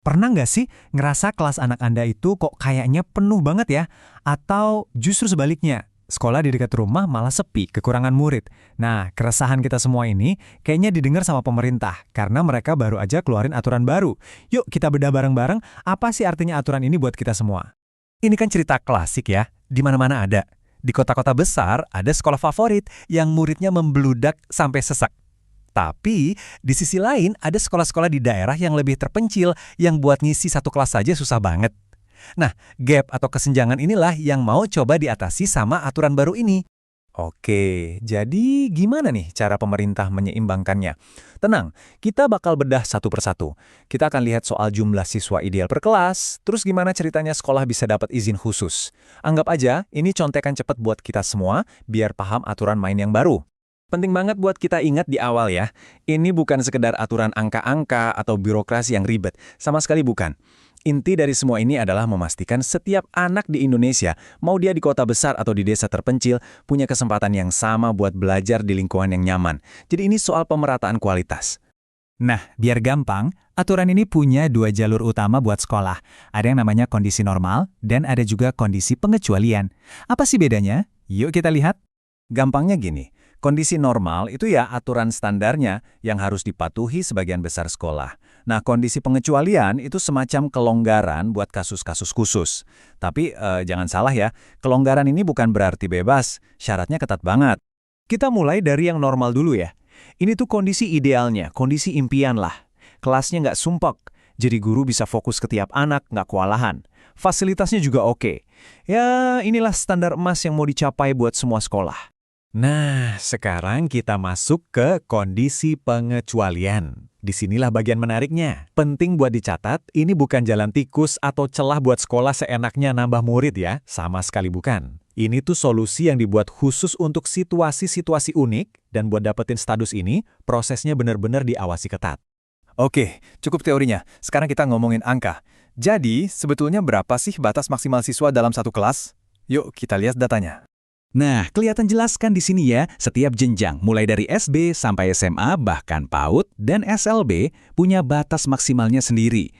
Pernah nggak sih ngerasa kelas anak Anda itu kok kayaknya penuh banget ya? Atau justru sebaliknya, sekolah di dekat rumah malah sepi, kekurangan murid. Nah, keresahan kita semua ini kayaknya didengar sama pemerintah karena mereka baru aja keluarin aturan baru. Yuk kita bedah bareng-bareng, apa sih artinya aturan ini buat kita semua? Ini kan cerita klasik ya, di mana-mana ada. Di kota-kota besar ada sekolah favorit yang muridnya membludak sampai sesak. Tapi di sisi lain ada sekolah-sekolah di daerah yang lebih terpencil yang buat ngisi satu kelas saja susah banget. Nah, gap atau kesenjangan inilah yang mau coba diatasi sama aturan baru ini. Oke, jadi gimana nih cara pemerintah menyeimbangkannya? Tenang, kita bakal bedah satu persatu. Kita akan lihat soal jumlah siswa ideal per kelas, terus gimana ceritanya sekolah bisa dapat izin khusus. Anggap aja, ini contekan cepat buat kita semua, biar paham aturan main yang baru. Penting banget buat kita ingat di awal ya, ini bukan sekedar aturan angka-angka atau birokrasi yang ribet, sama sekali bukan. Inti dari semua ini adalah memastikan setiap anak di Indonesia, mau dia di kota besar atau di desa terpencil, punya kesempatan yang sama buat belajar di lingkungan yang nyaman. Jadi ini soal pemerataan kualitas. Nah, biar gampang, aturan ini punya dua jalur utama buat sekolah. Ada yang namanya kondisi normal, dan ada juga kondisi pengecualian. Apa sih bedanya? Yuk kita lihat. Gampangnya gini, kondisi normal itu ya aturan standarnya yang harus dipatuhi sebagian besar sekolah. Nah, kondisi pengecualian itu semacam kelonggaran buat kasus-kasus khusus. Tapi jangan salah ya, kelonggaran ini bukan berarti bebas, syaratnya ketat banget. Kita mulai dari yang normal dulu ya. Ini tuh kondisi idealnya, kondisi impian lah. Kelasnya nggak sumpek, jadi guru bisa fokus ke tiap anak, nggak kewalahan. Fasilitasnya juga oke. Ya, inilah standar emas yang mau dicapai buat semua sekolah. Nah, sekarang kita masuk ke kondisi pengecualian. Disinilah bagian menariknya. Penting buat dicatat, ini bukan jalan tikus atau celah buat sekolah seenaknya nambah murid ya. Sama sekali bukan. Ini tuh solusi yang dibuat khusus untuk situasi-situasi unik, dan buat dapetin status ini, prosesnya benar-benar diawasi ketat. Oke, cukup teorinya. Sekarang kita ngomongin angka. Jadi, sebetulnya berapa sih batas maksimal siswa dalam satu kelas? Yuk, kita lihat datanya. Nah, kelihatan jelas kan di sini ya, setiap jenjang, mulai dari SD sampai SMA, bahkan PAUD dan SLB, punya batas maksimalnya sendiri.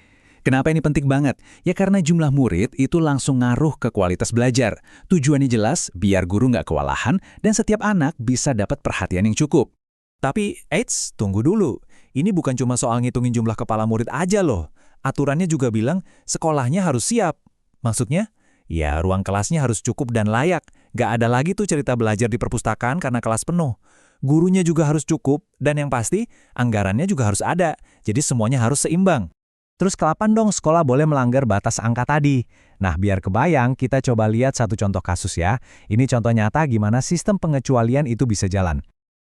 Kenapa ini penting banget? Ya karena jumlah murid itu langsung ngaruh ke kualitas belajar. Tujuannya jelas, biar guru nggak kewalahan dan setiap anak bisa dapat perhatian yang cukup. Tapi, eits, tunggu dulu. Ini bukan cuma soal ngitungin jumlah kepala murid aja loh. Aturannya juga bilang sekolahnya harus siap. Maksudnya? Ya, ruang kelasnya harus cukup dan layak. Gak ada lagi tuh cerita belajar di perpustakaan karena kelas penuh. Gurunya juga harus cukup, dan yang pasti, anggarannya juga harus ada. Jadi semuanya harus seimbang. Terus kapan dong sekolah boleh melanggar batas angka tadi? Nah, biar kebayang, kita coba lihat satu contoh kasus ya. Ini contoh nyata gimana sistem pengecualian itu bisa jalan.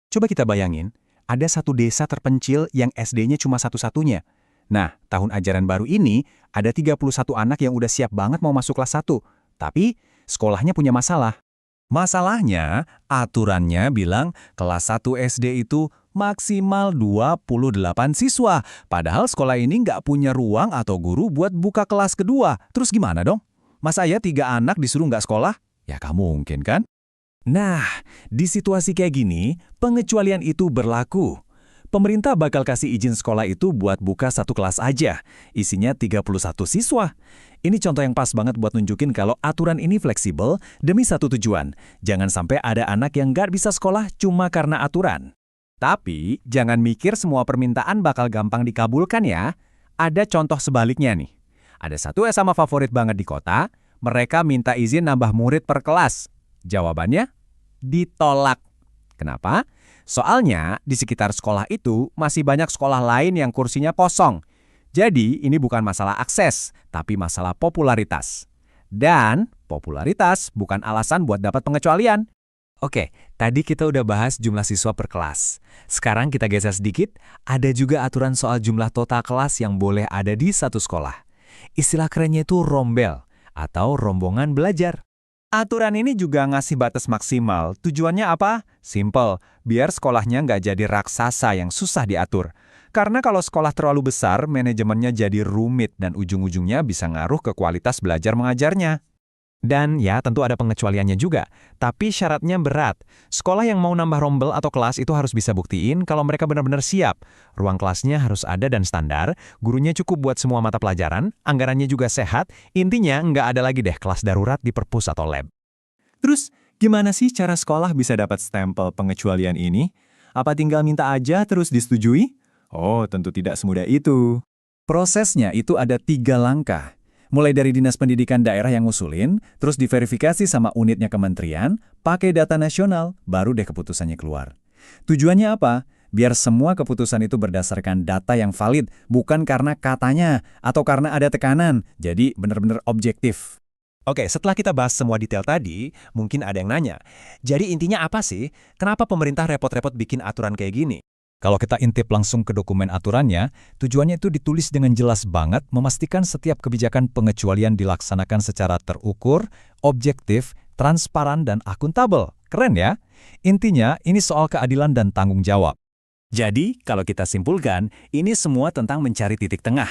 Coba kita bayangin, ada satu desa terpencil yang SD-nya cuma satu-satunya. Nah, tahun ajaran baru ini, ada 31 anak yang udah siap banget mau masuk kelas 1. Tapi, sekolahnya punya masalah. Masalahnya, aturannya bilang kelas 1 SD itu maksimal 28 siswa. Padahal sekolah ini nggak punya ruang atau guru buat buka kelas kedua. Terus gimana dong? Masa ya 3 anak disuruh nggak sekolah? Ya nggak mungkin kan? Nah, di situasi kayak gini, pengecualian itu berlaku. Pemerintah bakal kasih izin sekolah itu buat buka satu kelas aja. Isinya 31 siswa. Ini contoh yang pas banget buat nunjukin kalau aturan ini fleksibel demi satu tujuan. Jangan sampai ada anak yang nggak bisa sekolah cuma karena aturan. Tapi, jangan mikir semua permintaan bakal gampang dikabulkan ya. Ada contoh sebaliknya nih. Ada satu SMA favorit banget di kota, mereka minta izin nambah murid per kelas. Jawabannya? Ditolak. Kenapa? Soalnya, di sekitar sekolah itu masih banyak sekolah lain yang kursinya kosong. Jadi, ini bukan masalah akses, tapi masalah popularitas. Dan, popularitas bukan alasan buat dapat pengecualian. Oke, tadi kita udah bahas jumlah siswa per kelas. Sekarang kita geser sedikit, ada juga aturan soal jumlah total kelas yang boleh ada di satu sekolah. Istilah kerennya itu rombel, atau rombongan belajar. Aturan ini juga ngasih batas maksimal. Tujuannya apa? Simple, biar sekolahnya nggak jadi raksasa yang susah diatur. Karena kalau sekolah terlalu besar, manajemennya jadi rumit dan ujung-ujungnya bisa ngaruh ke kualitas belajar mengajarnya. Dan ya tentu ada pengecualiannya juga, tapi syaratnya berat. Sekolah yang mau nambah rombel atau kelas itu harus bisa buktiin kalau mereka benar-benar siap. Ruang kelasnya harus ada dan standar, gurunya cukup buat semua mata pelajaran, anggarannya juga sehat, intinya nggak ada lagi deh kelas darurat di perpus atau lab. Terus, gimana sih cara sekolah bisa dapat stempel pengecualian ini? Apa tinggal minta aja terus disetujui? Oh, tentu tidak semudah itu. Prosesnya itu ada 3 langkah. Mulai dari Dinas Pendidikan daerah yang ngusulin, terus diverifikasi sama unitnya kementerian, pakai data nasional, baru deh keputusannya keluar. Tujuannya apa? Biar semua keputusan itu berdasarkan data yang valid, bukan karena katanya atau karena ada tekanan. Jadi benar-benar objektif. Oke, setelah kita bahas semua detail tadi, mungkin ada yang nanya. Jadi intinya apa sih? Kenapa pemerintah repot-repot bikin aturan kayak gini? Kalau kita intip langsung ke dokumen aturannya, tujuannya itu ditulis dengan jelas banget memastikan setiap kebijakan pengecualian dilaksanakan secara terukur, objektif, transparan, dan akuntabel. Keren ya? Intinya, ini soal keadilan dan tanggung jawab. Jadi, kalau kita simpulkan, ini semua tentang mencari titik tengah.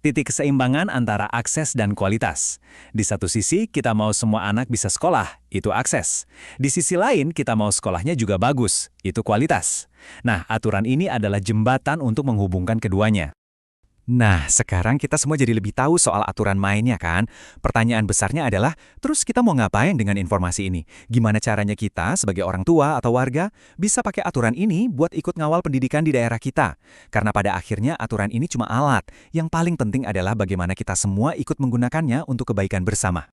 Titik keseimbangan antara akses dan kualitas. Di satu sisi, kita mau semua anak bisa sekolah, itu akses. Di sisi lain, kita mau sekolahnya juga bagus, itu kualitas. Nah, aturan ini adalah jembatan untuk menghubungkan keduanya. Nah, sekarang kita semua jadi lebih tahu soal aturan mainnya kan? Pertanyaan besarnya adalah, terus kita mau ngapain dengan informasi ini? Gimana caranya kita sebagai orang tua atau warga bisa pakai aturan ini buat ikut ngawal pendidikan di daerah kita? Karena pada akhirnya aturan ini cuma alat. Yang paling penting adalah bagaimana kita semua ikut menggunakannya untuk kebaikan bersama.